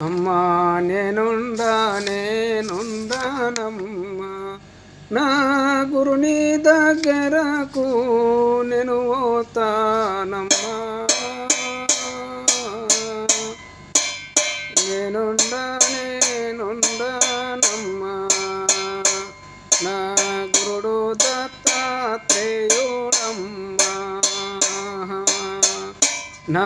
అమ్మా నేనుండానమ్మా నా గురుని దగ్గరకు నేను పోతానమ్మా. నేనుండానమ్మా నా గురుడు దత్తాత్రేయుడమ్మా. నా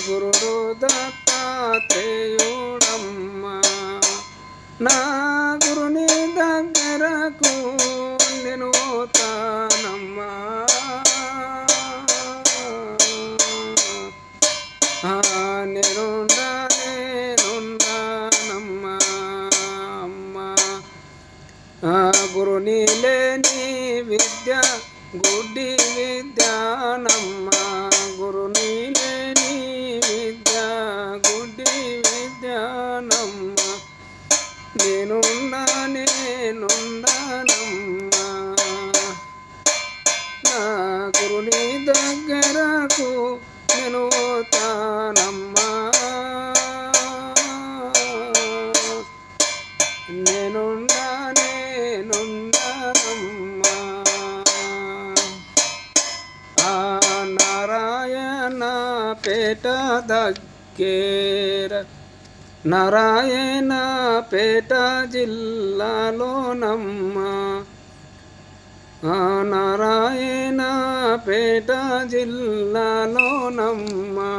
గురుడు దత్తాత్రేయుడమ్మా. నా గురుని దగ్గరకు నేను పోతానమ్మా. నేనుండానమ్మా అమ్మా. గురుని లేని విద్య గుడ్డి విద్యానమ్మా. గురుని లేని విద్య గుడ్డి విద్యానమ్మా. నేనుండానమ్మా నా గురుని దగ్గరకు నేను పోతానమ్మా. నేనుండానమ్మా. నారాయణపేట దగ్గర నారాయణపేట జిల్లాలోనమ్మా. నారాయణపేట జిల్లాలోనమ్మా.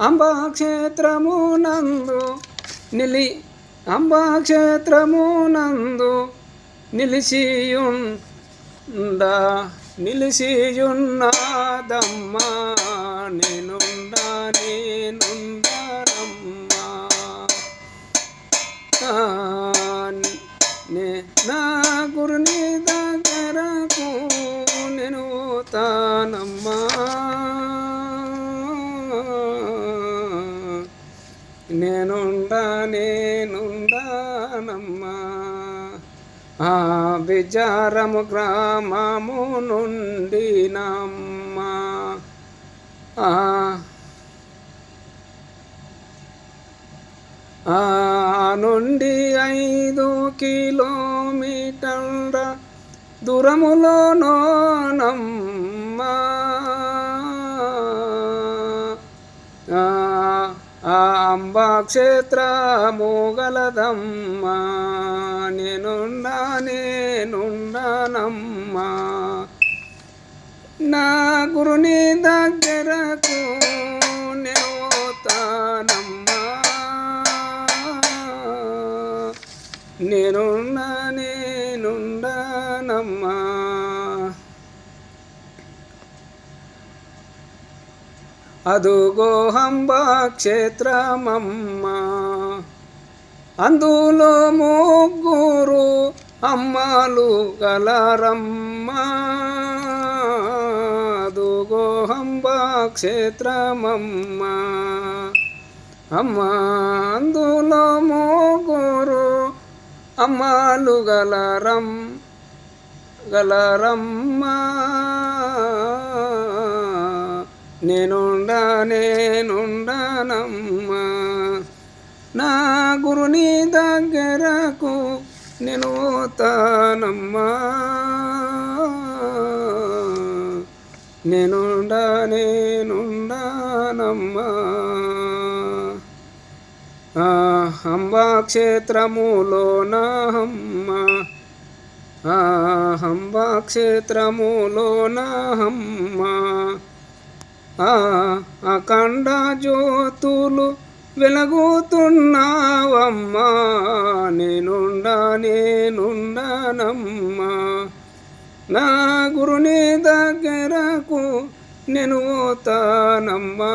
అంబాక్షేత్రమునందు అంబాక్షేత్రమునందు నిలిచియున్నదమ్మా. నేనుండానమ్మా. నా గురుని దగ్గరకు నేను పోతానమ్మా. నేనుండానమ్మా. బిజారము గ్రామము నుండి నమ్మా. నుండి 5 కిలోమీటర్ల దూరములోనమ్మా. అంబాక్షేత్రము గలదమ్మా. నేనుండానమ్మా నా గురుని దగ్గరకు నేను పోతానమ్మా. నేనుండానమ్మా. అదుగో అంబాక్షేత్రమమ్మా. అందులో 3 అమ్మలు గలరమ్మా. అదుగో అంబాక్షేత్రమమ్మా. అమ్మా అందులో 3 అమ్మలు గలరమ్మా. నేనుండానమ్మా నా గురుని దగ్గరకు నేను పోతానమ్మా. నేనుండానమ్మా. అంబాక్షేత్రములోనమ్మా. అంబాక్షేత్రములోనమ్మా. అఖండ జ్యోతులు వెలుగుతున్నావమ్మా. నేనుండానమ్మా నా గురుని దగ్గరకు నేను పోతానమ్మా.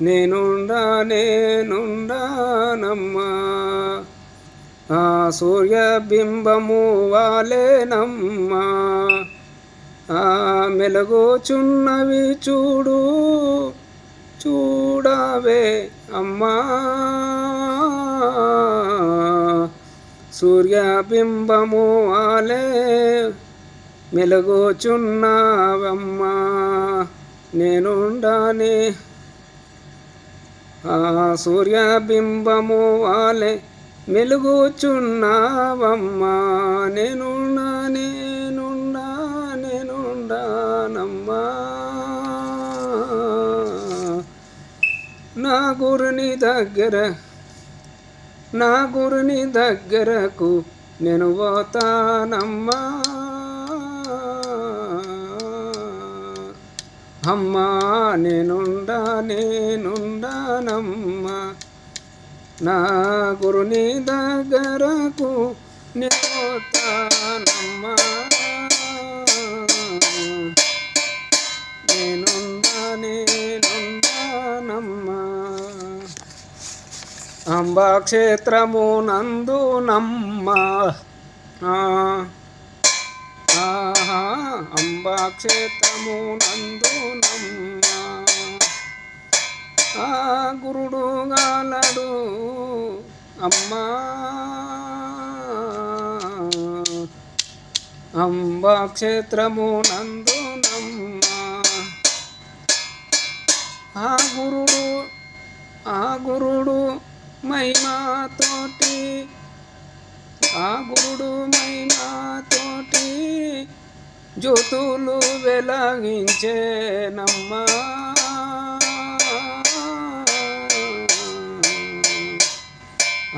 నేనుండానమ్మా. సూర్యబింబము వాలేనమ్మా. మెలుగుచున్నవి చూడవే అమ్మా. సూర్యబింబము వాలే మెలుగుచున్నావమ్మా. నేనుండానే ఆ సూర్యబింబము వాలే మెలుగుచున్నావమ్మా, నేనుండానమ్మా. నా గురుని దగ్గరకు నేను పోతానమ్మా. అమ్మా నేనుండానమ్మా. నా గురుని దగ్గరకు నేను పోతానమ్మా. నేనుండానమ్మా. అంబక్షేత్రము నందునమ్మా, అంబక్షేత్రము నందునమ్మా. ఆ గురుడు గాలడు అమ్మా, అంబక్షేత్రము నందునమ్మా. ఆ గురుడు మహిమాతోటి, జ్యోతులు వెలిగించేనమ్మా.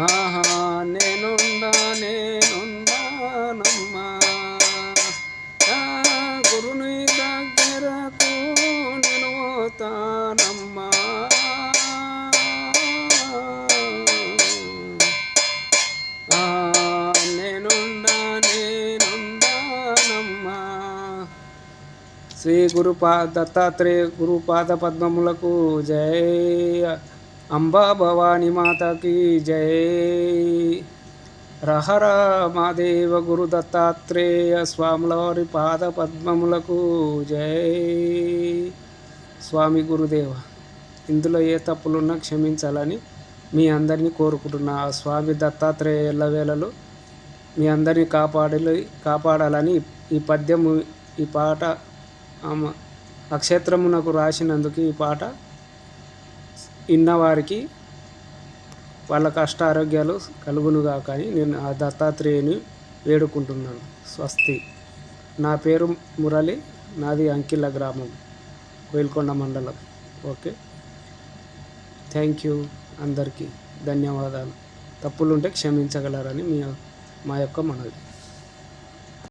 ఆహా నేనుండానమ్మా. గురుని దగ్గరకు నేను పోతానమ్మా. నేనుండానమ్మా. శ్రీ దత్తాత్రేయ గురుపాద పద్మములకు జై. అంబా భవానీ మాతకి జై. రహర మాదేవ గురు దత్తాత్రేయ స్వాముల వారి పాద పద్మములకు జై. స్వామి గురుదేవ, ఇందులో ఏ తప్పులున్నా క్షమించాలని మీ అందరినీ కోరుకుంటున్నా. ఆ స్వామి దత్తాత్రేయ ఎల్లవేళలు మీ అందరినీ కాపాడాలని ఈ పద్యము, ఈ పాట అక్షేత్రమునకు రాసినందుకు ఈ పాట ఇన్నవారికి వాళ్ళ కష్ట ఆరోగ్యాలు కలుగునుగా కానీ నేను ఆ దత్తాత్రేయుని వేడుకుంటున్నాను. స్వస్తి. నా పేరు మురళి, నాది అంకిళ్ళ గ్రామం, కోయిల్కొండ మండలం. Okay, thank you. అందరికీ ధన్యవాదాలు. తప్పులుంటే క్షమించగలరని మా యొక్క మనవి.